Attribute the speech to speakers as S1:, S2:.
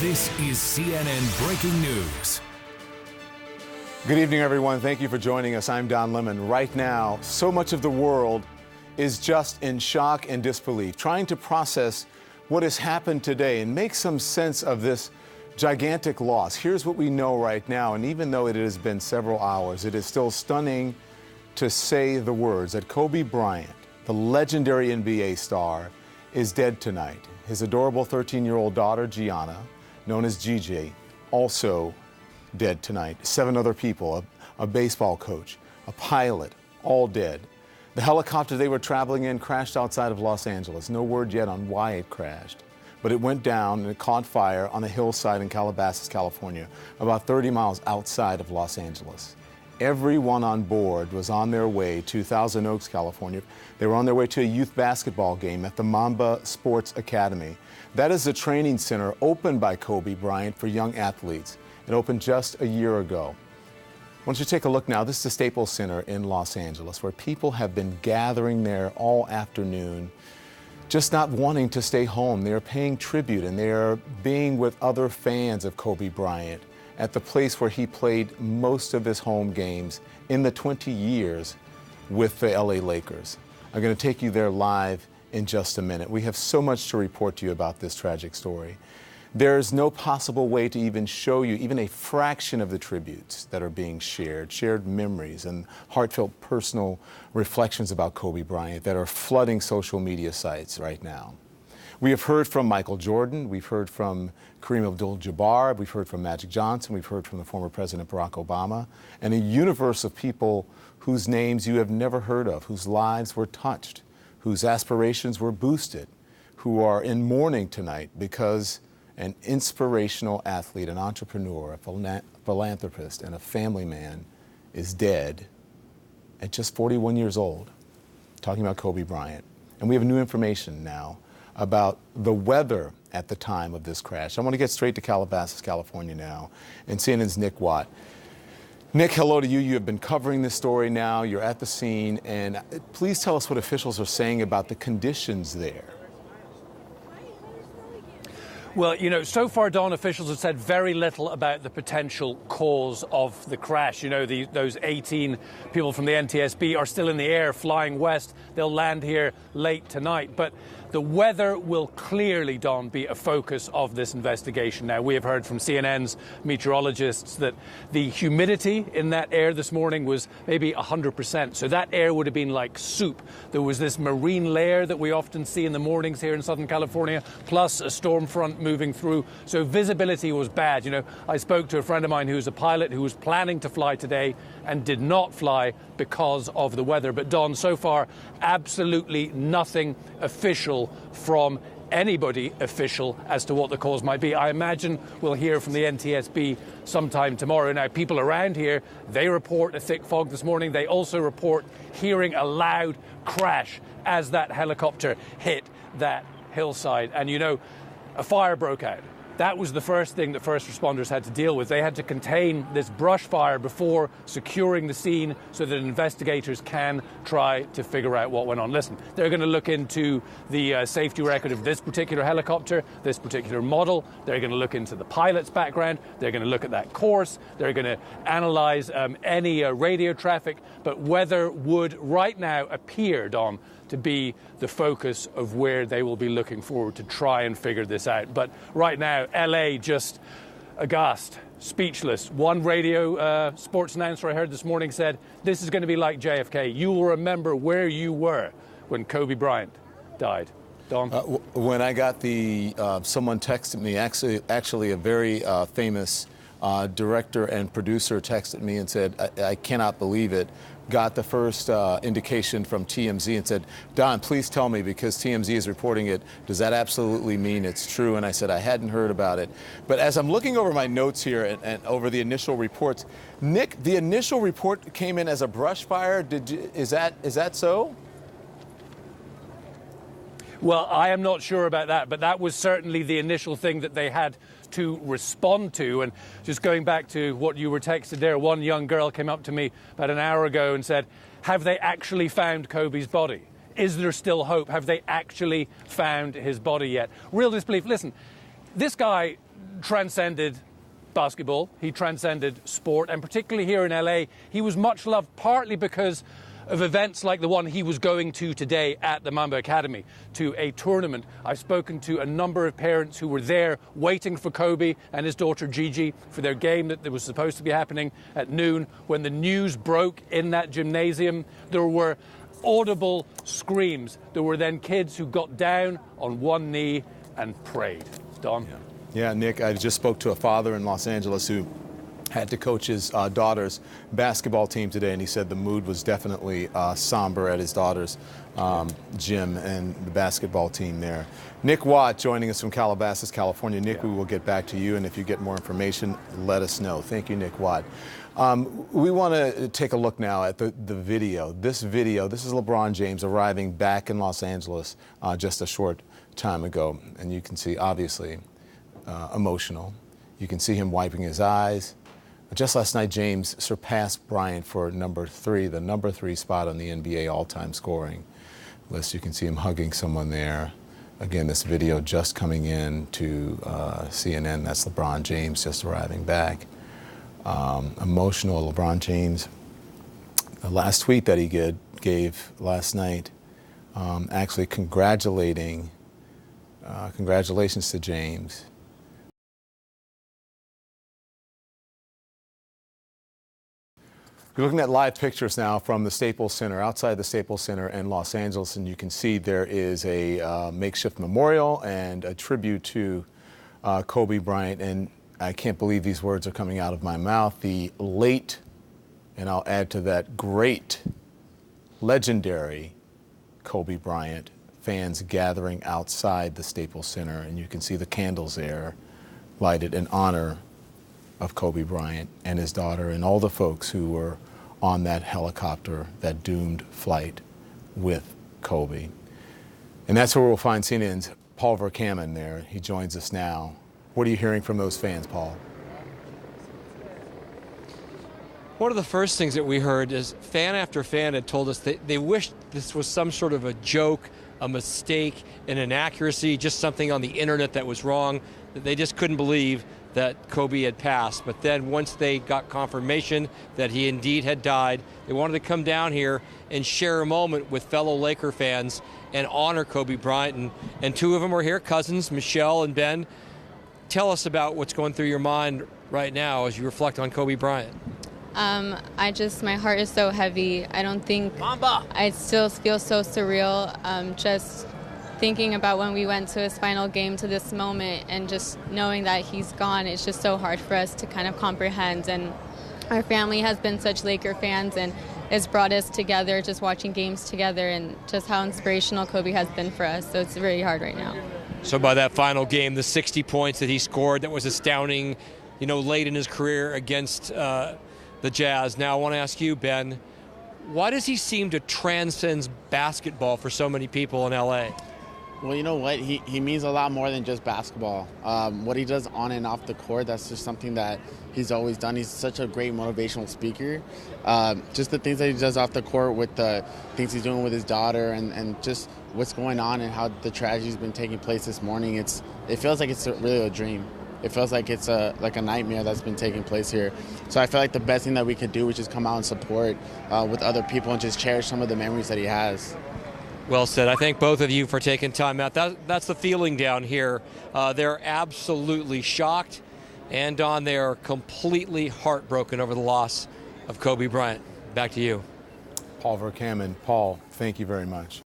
S1: This is CNN Breaking News.
S2: Good evening, everyone. Thank you for joining us. I'm Don Lemon. Right now, so much of the world is just in shock and disbelief, trying to process what has happened today and make some sense of this gigantic loss. Here's what we know right now, and even though it has been several hours, it is still stunning to say the words that Kobe Bryant, the legendary NBA star, is dead tonight. His adorable 13-year-old daughter, Gianna, known as Gigi, also dead tonight. 7 other people, a baseball coach, a pilot, all dead. The helicopter they were traveling in crashed outside of Los Angeles. No word yet on why it crashed, but it went down and it caught fire on a hillside in Calabasas, California, about 30 miles outside of Los Angeles. Everyone on board was on their way to Thousand Oaks, California. They were on their way to a youth basketball game at the Mamba Sports Academy. That is a training center opened by Kobe Bryant for young athletes. It opened just a year ago. I want you to take a look now. This is the Staples Center in Los Angeles, where people have been gathering there all afternoon, just not wanting to stay home. They're paying tribute and they're being with other fans of Kobe Bryant at the place where he played most of his home games in the 20 years with the LA Lakers. I'm going to take you there live in just a minute. We have so much to report to you about this tragic story. There's no possible way to even show you even a fraction of the tributes that are being shared memories and heartfelt personal reflections about Kobe Bryant that are flooding social media sites right now. We have heard from Michael Jordan, we've heard from Kareem Abdul-Jabbar, we've heard from Magic Johnson, we've heard from the former President Barack Obama, and a universe of people whose names you have never heard of, whose lives were touched, whose aspirations were boosted, who are in mourning tonight because an inspirational athlete, an entrepreneur, a philanthropist, and a family man is dead at just 41 years old, talking about Kobe Bryant. And we have new information now about the weather at the time of this crash. I want to get straight to Calabasas, California now, and CNN's Nick Watt. Nick, hello to you. You have been covering this story now. You're at the scene, and please tell us what officials are saying about the conditions there.
S3: Well, you know, so far, Don, officials have said very little about the potential cause of the crash. You know, those 18 people from the NTSB are still in the air flying west. They'll land here late tonight. But the weather will clearly, Don, be a focus of this investigation. Now, we have heard from CNN's meteorologists that the humidity in that air this morning was maybe 100%. So that air would have been like soup. There was this marine layer that we often see in the mornings here in Southern California, plus a storm front moving through. So visibility was bad. You know, I spoke to a friend of mine who's a pilot who was planning to fly today and did not fly because of the weather. But Don, so far, absolutely nothing official from anybody official as to what the cause might be. I imagine we'll hear from the NTSB sometime tomorrow. Now, people around here, they report a thick fog this morning. They also report hearing a loud crash as that helicopter hit that hillside. And, you know, a fire broke out. That was the first thing that first responders had to deal with. They had to contain this brush fire before securing the scene so that investigators can try to figure out what went on. Listen, they're going to look into the safety record of this particular helicopter, this particular model. They're going to look into the pilot's background. They're going to look at that course. They're going to analyze any radio traffic. But weather would right now appear, Don, to be the focus of where they will be looking forward to try and figure this out. But right now, LA just aghast, speechless. One radio sports announcer I heard this morning said, this is going to be like JFK. You will remember where you were when Kobe Bryant died. Don?
S2: When I got someone texted me, actually a very famous director and producer texted me and said, I cannot believe it. Got the first indication from TMZ and said, Don, please tell me, because TMZ is reporting it, does that absolutely mean it's true? And I said, I hadn't heard about it. But as I'm looking over my notes here and over the initial reports, Nick, the initial report came in as a brush fire. Is that so?
S3: Well, I am not sure about that, but that was certainly the initial thing that they had to respond to. And just going back to what you were texted there, one young girl came up to me about an hour ago and said, have they actually found Kobe's body? Is there still hope? Have they actually found his body yet? Real disbelief. Listen, This guy transcended basketball. He transcended sport, and particularly here in LA, he was much loved partly because of events like the one he was going to today at the Mamba Academy, to a tournament. I've spoken to a number of parents who were there waiting for Kobe and his daughter Gigi for their game that was supposed to be happening at noon. When the news broke in that gymnasium, there were audible screams. There were then kids who got down on one knee and prayed. Don?
S2: Yeah, Nick, I just spoke to a father in Los Angeles who had to coach his daughter's basketball team today, and he said the mood was definitely somber at his daughter's gym and the basketball team there. Nick Watt joining us from Calabasas, California. Nick, we will get back to you, and if you get more information, let us know. Thank you, Nick Watt. We want to take a look now at the video. This is LeBron James arriving back in Los Angeles just a short time ago, and you can see, obviously, emotional. You can see him wiping his eyes. Just last night, James surpassed Bryant for the number 3 spot on the NBA all-time scoring list. You can see him hugging someone there. Again, this video just coming in to CNN. That's LeBron James just arriving back. Emotional LeBron James. The last tweet that he gave last night, actually congratulations to James. You're looking at live pictures now from the Staples Center, outside the Staples Center in Los Angeles, and you can see there is a makeshift memorial and a tribute to Kobe Bryant. And I can't believe these words are coming out of my mouth. The late, and I'll add to that, great, legendary Kobe Bryant. Fans gathering outside the Staples Center, and you can see the candles there lighted in honor of Kobe Bryant and his daughter and all the folks who were on that helicopter, that doomed flight with Kobe. And that's where we'll find CNN's Paul Verkaman there. He joins us now. What are you hearing from those fans, Paul?
S4: One of the first things that we heard is fan after fan had told us that they wished this was some sort of a joke, a mistake, an inaccuracy, just something on the internet that was wrong, that they just couldn't believe that Kobe had passed. But then once they got confirmation that he indeed had died, they wanted to come down here and share a moment with fellow Laker fans and honor Kobe Bryant. And two of them are here, cousins, Michelle and Ben. Tell us about what's going through your mind right now as you reflect on Kobe Bryant.
S5: My heart is so heavy. I don't think,
S4: Mamba!
S5: I still feel so surreal. Just thinking about when we went to his final game to this moment and just knowing that he's gone, it's just so hard for us to kind of comprehend. And our family has been such Laker fans, and it's brought us together just watching games together, and just how inspirational Kobe has been for us. So it's really hard right now.
S4: So by that final game, the 60 points that he scored, that was astounding, late in his career against the Jazz. Now I want to ask you, Ben, why does he seem to transcend basketball for so many people in LA?
S6: Well, you know what? He means a lot more than just basketball. What he does on and off the court, that's just something that he's always done. He's such a great motivational speaker. Just the things that he does off the court with the things he's doing with his daughter and just what's going on and how the tragedy's been taking place this morning. It feels like it's really a dream. It feels like it's like a nightmare that's been taking place here. So I feel like the best thing that we could do is just come out and support with other people and just cherish some of the memories that he has.
S4: Well said. I thank both of you for taking time out. That's the feeling down here. They're absolutely shocked, and Don, they are completely heartbroken over the loss of Kobe Bryant. Back to you.
S2: Paul Verkaman. Paul, thank you very much.